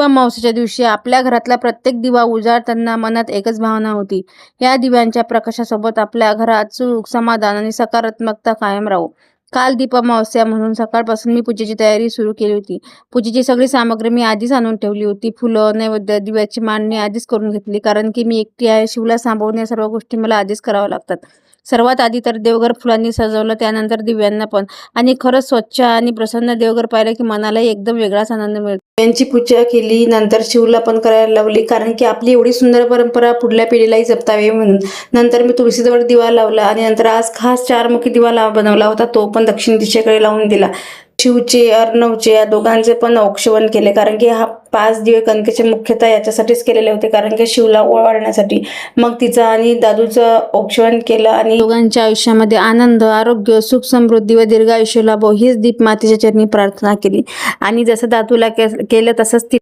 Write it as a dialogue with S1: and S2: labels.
S1: अमावस्येच्या दिवशी आपल्या घरातला प्रत्येक दिवा उजाळताना मनात एकच भावना होती, या दिव्यांच्या प्रकाशासोबत आपल्या घरात सुख, समाधान आणि सकारात्मकता कायम राहो. काल अमावस्या म्हणून सकाळपासून मी पूजेची तयारी सुरू केली होती. पूजेची सगळी सामग्री मी आधीच आणून ठेवली होती. फुलं, नैवेद्य, दिव्याची मांडणी आधीच करून घेतली, कारण की मी एकटी आहे. शिवला सांभाळून या सर्व गोष्टी मला आधीच कराव्या लागतात. सर्वात आधी तर देवघर फुलांनी सजवलं, त्यानंतर दिव्यांना पण. आणि खरंच स्वच्छ आणि प्रसन्न देवघर पाहिलं की मनालाही एकदम वेगळाच आनंद मिळतो. त्यांची पूजा केली, नंतर शिवला पण करायला लावली, कारण की आपली एवढी सुंदर परंपरा पुढल्या पिढीलाही जपतावी म्हणून. नंतर मी तुळशीजवळ दिवा लावला आणि नंतर आज खास 4 मुखी दिवा बनवला होता, तो पण दक्षिण दिशेकडे लावून दिला. शिवचे, अर्णवचे या दोघांचे पण औक्षवण केले, कारण की हा 5 दिवे कणकेचे मुख्यतः याच्यासाठीच केलेले होते, कारण की शिवला ओवाळण्यासाठी. मग तिचा आणि दादूचं औक्षवण केलं आणि दोघांच्या आयुष्यामध्ये आनंद, आरोग्य, सुख, समृद्धी व दीर्घायुष्य लाभो हीच दीपमातेच्या चरणी प्रार्थना केली. आणि जसं दादूला केलं तसंच ती